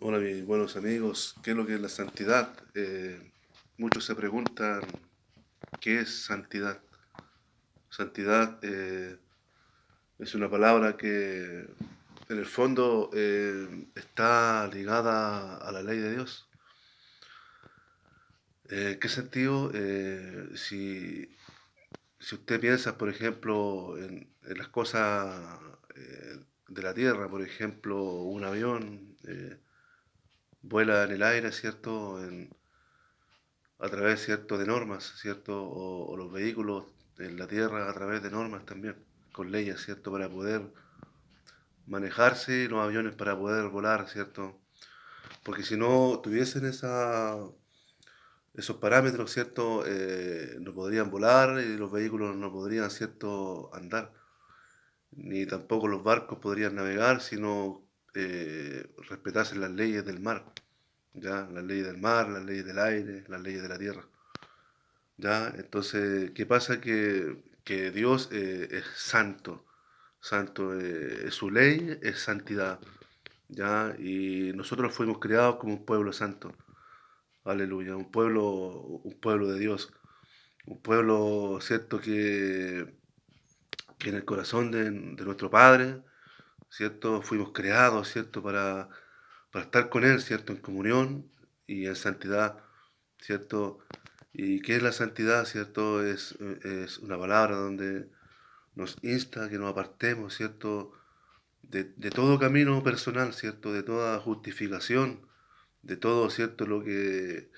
Hola mis buenos amigos, ¿qué es lo que es la santidad? Muchos se preguntan qué es santidad. Santidad es una palabra que en el fondo está ligada a la ley de Dios. ¿En qué sentido? Si usted piensa, por ejemplo, en las cosas de la tierra, por ejemplo, un avión vuela en el aire, ¿cierto? A través, ¿cierto?, de normas, ¿cierto? O los vehículos en la tierra a través de normas también, con leyes, ¿cierto?, para poder manejarse, los aviones para poder volar, ¿cierto? Porque si no tuviesen esos parámetros, ¿cierto?, no podrían volar y los vehículos no podrían, ¿cierto?, andar, ni tampoco los barcos podrían navegar si no respetasen las leyes del mar, ¿ya? Las leyes del mar, las leyes del aire, las leyes de la tierra. ¿Ya? Entonces, ¿qué pasa? Que Dios es santo, santo es su ley, es santidad, ¿ya? Y nosotros fuimos creados como un pueblo santo, aleluya, un pueblo de Dios, un pueblo, ¿cierto? Que en el corazón de nuestro Padre, ¿cierto? Fuimos creados, ¿cierto? Para estar con Él, ¿cierto? En comunión y en santidad, ¿cierto? ¿Y qué es la santidad, cierto? Es una palabra donde nos insta a que nos apartemos, ¿cierto? De todo camino personal, ¿cierto? De toda justificación, de todo, ¿cierto? Lo que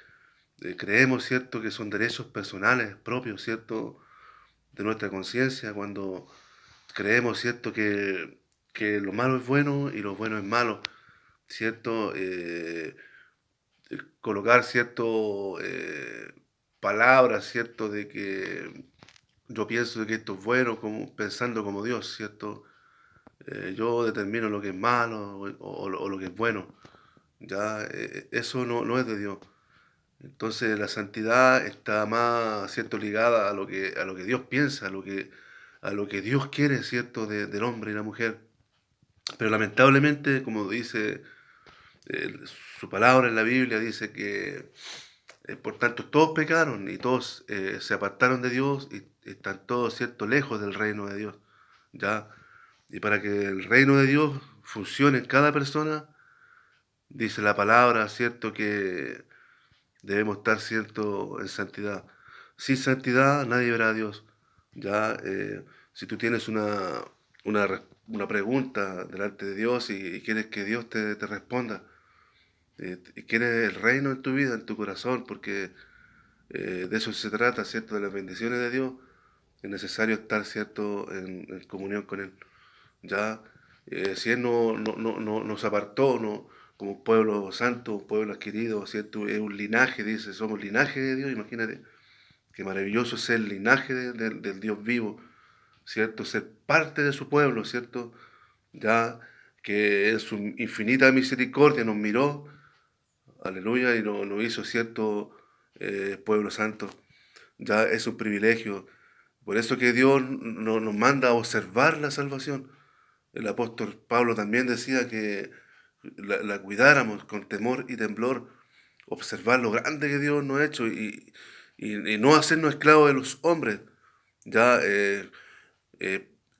creemos, ¿cierto? Que son derechos personales propios, ¿cierto? De nuestra conciencia, cuando creemos, ¿cierto? Que lo malo es bueno y lo bueno es malo, ¿cierto? Colocar, ¿cierto? Palabras, ¿cierto? De que yo pienso que esto es bueno, como, pensando como Dios, ¿cierto? Yo determino lo que es malo o lo que es bueno. Ya, eso no es de Dios. Entonces la santidad está más, ¿cierto?, ligada a lo que Dios piensa, a lo que Dios quiere, ¿cierto?, del hombre y la mujer. Pero lamentablemente, como dice eh, su palabra en la Biblia, dice que por tanto todos pecaron y todos se apartaron de Dios y están todos, ¿cierto?, lejos del reino de Dios. ¿Ya? Y para que el reino de Dios funcione en cada persona, dice la palabra, ¿cierto?, que debemos estar, ¿cierto?, en santidad. Sin santidad nadie verá a Dios. ¿Ya? Si tú tienes una pregunta delante de Dios y quieres que Dios te responda, y quieres el reino en tu vida, en tu corazón, porque de eso se trata, ¿cierto?, de las bendiciones de Dios, es necesario estar, ¿cierto?, en comunión con Él. ¿Ya? Si Él nos apartó como un pueblo santo, un pueblo adquirido, ¿cierto? Es un linaje, dice, somos linaje de Dios, imagínate, qué maravilloso es el linaje del Dios vivo, ¿cierto? Ser parte de su pueblo, ¿cierto? Ya que en su infinita misericordia nos miró, aleluya, y nos hizo, ¿cierto? Pueblo santo. Ya es un privilegio. Por eso que Dios nos manda a observar la salvación. El apóstol Pablo también decía que la cuidáramos con temor y temblor, observar lo grande que Dios nos ha hecho y no hacernos esclavos de los hombres, ya eh,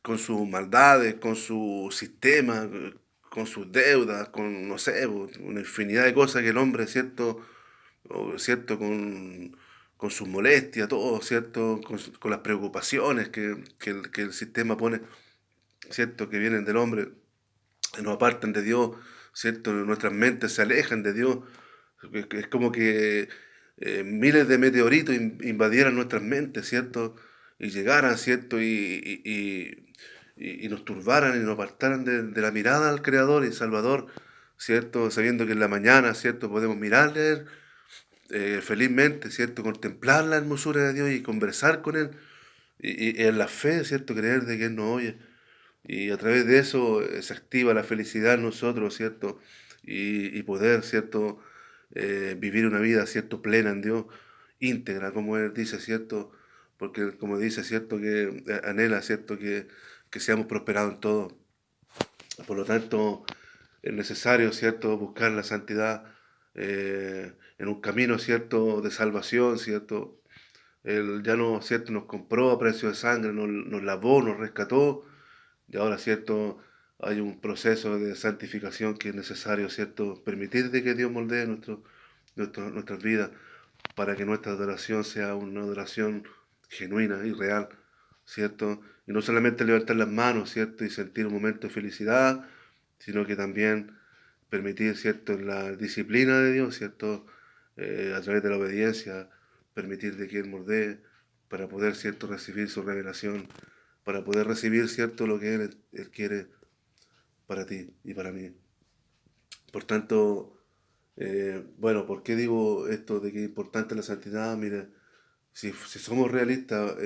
con sus maldades, con su sistema, con sus deudas, con, no sé, una infinidad de cosas que el hombre, ¿cierto? ¿Cierto? Con sus molestias, todo, ¿cierto? Con las preocupaciones que el sistema pone, ¿cierto? Que vienen del hombre nos apartan de Dios, ¿cierto? Nuestras mentes se alejan de Dios. Es como que miles de meteoritos invadieran nuestras mentes, ¿cierto? Y llegaran, ¿cierto? Y nos turbaran y nos apartaran de la mirada al Creador y Salvador, ¿cierto? Sabiendo que en la mañana, ¿cierto? Podemos mirarle a Él felizmente, ¿cierto? Contemplar la hermosura de Dios y conversar con Él. Y en la fe, ¿cierto? Creer de que Él nos oye. Y a través de eso se activa la felicidad en nosotros, ¿cierto? Y poder, ¿cierto? Vivir una vida, ¿cierto? Plena en Dios, íntegra, como Él dice, ¿cierto? Porque como dice, ¿cierto? Que anhela, ¿cierto? Que seamos prosperados en todo. Por lo tanto, es necesario, ¿cierto?, buscar la santidad en un camino, ¿cierto?, de salvación, ¿cierto? Él ya no, ¿cierto?, nos compró a precio de sangre, nos lavó, nos rescató, y ahora, ¿cierto?, hay un proceso de santificación que es necesario, ¿cierto?, permitir de que Dios moldee nuestras vidas para que nuestra adoración sea una adoración genuina y real, ¿cierto? Y no solamente levantar las manos, ¿cierto? Y sentir un momento de felicidad, sino que también permitir, ¿cierto?, en la disciplina de Dios, ¿cierto?, a través de la obediencia, permitir de que Él moldee para poder, ¿cierto?, recibir su revelación, para poder recibir, ¿cierto?, lo que Él quiere para ti y para mí. Por tanto, bueno, ¿por qué digo esto de que es importante la santidad? Mire, si somos realistas,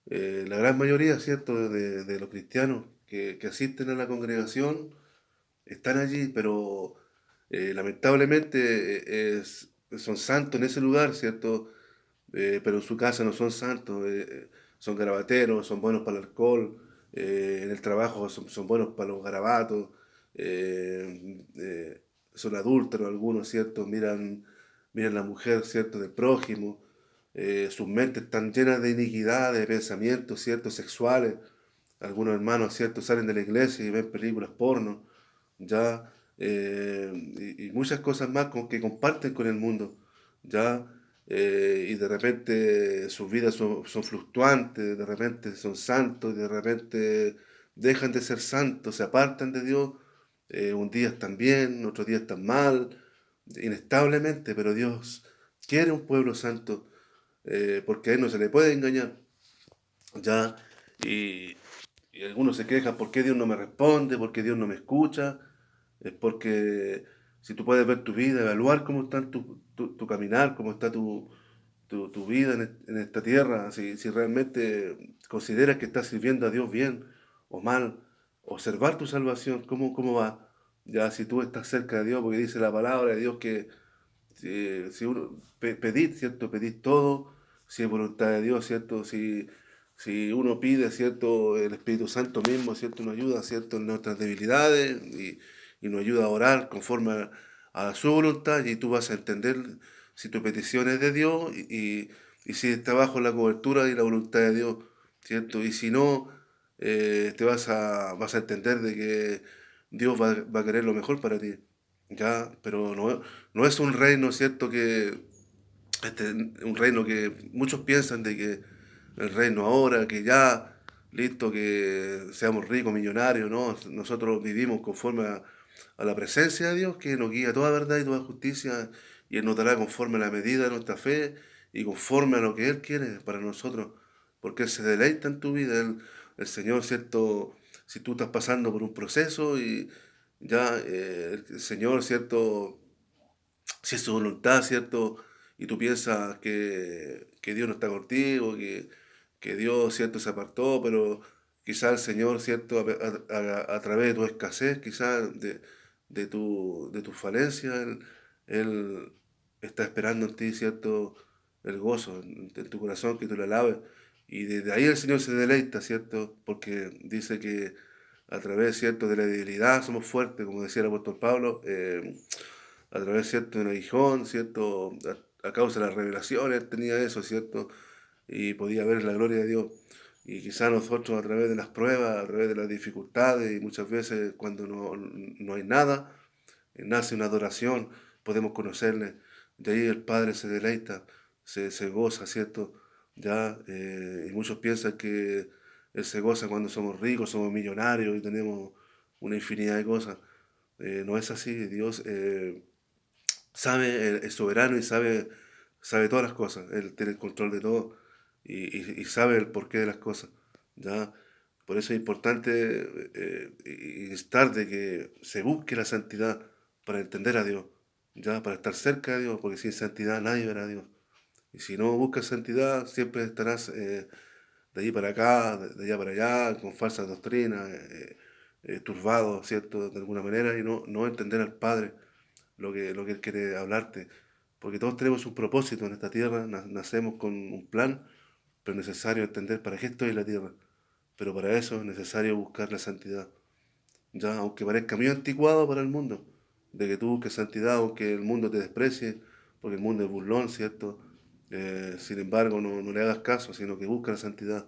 la gran mayoría, ¿cierto?, de los cristianos que asisten a la congregación están allí, pero lamentablemente son santos en ese lugar, ¿cierto? Pero en su casa no son santos, son garabateros, son buenos para el alcohol, en el trabajo son buenos para los garabatos, son adúlteros algunos, ¿cierto? Miran la mujer, ¿cierto?, del prójimo, sus mentes están llenas de iniquidad, de pensamientos, ¿cierto?, sexuales. Algunos hermanos, ¿cierto?, salen de la iglesia y ven películas porno, ya, y muchas cosas más que comparten con el mundo, ya, y de repente sus vidas son fluctuantes, de repente son santos, y de repente dejan de ser santos, se apartan de Dios, un día están bien, otro día están mal, inestablemente, pero Dios quiere un pueblo santo, porque a Él no se le puede engañar, ya, y, y algunos se quejan, ¿por qué Dios no me responde? ¿Por qué Dios no me escucha? Es porque si tú puedes ver tu vida, evaluar cómo está tu caminar, cómo está tu vida en esta tierra, si realmente consideras que estás sirviendo a Dios bien o mal, observar tu salvación, cómo va. Ya si tú estás cerca de Dios, porque dice la palabra de Dios que si uno pedid, ¿cierto? Pedid todo, si es voluntad de Dios, ¿cierto? Si uno pide, ¿cierto? El Espíritu Santo mismo, ¿cierto? Nos ayuda, ¿cierto?, en nuestras debilidades y nos ayuda a orar conforme a su voluntad y tú vas a entender si tu petición es de Dios y si está bajo la cobertura y la voluntad de Dios, ¿cierto? Y si no, vas a entender de que Dios va a querer lo mejor para ti, ¿ya? Pero no es un reino, ¿cierto? Un reino que muchos piensan de que el reino ahora, que ya, listo, que seamos ricos, millonarios, ¿no? Nosotros vivimos conforme a la presencia de Dios, que nos guía toda verdad y toda justicia, y Él nos dará conforme a la medida de nuestra fe y conforme a lo que Él quiere para nosotros, porque Él se deleita en tu vida, el Señor, ¿cierto? Si tú estás pasando por un proceso y ya el Señor, ¿cierto?, si es su voluntad, ¿cierto? Y tú piensas que Dios no está contigo, que Dios, ¿cierto?, se apartó, pero quizás el Señor, ¿cierto?, a través de tu escasez, quizás de tu falencia, Él está esperando en ti, ¿cierto?, el gozo en tu corazón, que tú le alabes. Y desde ahí el Señor se deleita, ¿cierto? Porque dice que a través, ¿cierto?, de la debilidad somos fuertes, como decía el apóstol Pablo. A través, ¿cierto?, de un aguijón, ¿cierto?, a causa de las revelaciones tenía eso, ¿cierto?, y podía ver la gloria de Dios. Y quizás nosotros a través de las pruebas, a través de las dificultades, y muchas veces cuando no hay nada, nace una adoración, podemos conocerle. De ahí el Padre se deleita, se goza, ¿cierto? Ya, y muchos piensan que Él se goza cuando somos ricos, somos millonarios y tenemos una infinidad de cosas. No es así, Dios sabe, es soberano y sabe todas las cosas, Él tiene el control de todo y sabe el porqué de las cosas, ¿ya? Por eso es importante instar de que se busque la santidad para entender a Dios, ¿ya? Para estar cerca de Dios, porque sin santidad nadie verá a Dios. Y si no buscas santidad, siempre estarás de allí para acá, de allá para allá, con falsas doctrinas, turbado, ¿cierto?, de alguna manera, y no entender al Padre lo que Él quiere hablarte. Porque todos tenemos un propósito en esta tierra, nacemos con un plan, pero es necesario entender para qué estoy en la tierra. Pero para eso es necesario buscar la santidad. ya, aunque parezca muy anticuado para el mundo, de que tú busques santidad, aunque el mundo te desprecie, porque el mundo es burlón, ¿cierto? Sin embargo, no le hagas caso, sino que busca la santidad.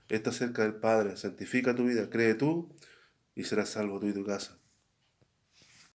Está cerca del Padre, santifica tu vida, cree tú y serás salvo tú y tu casa.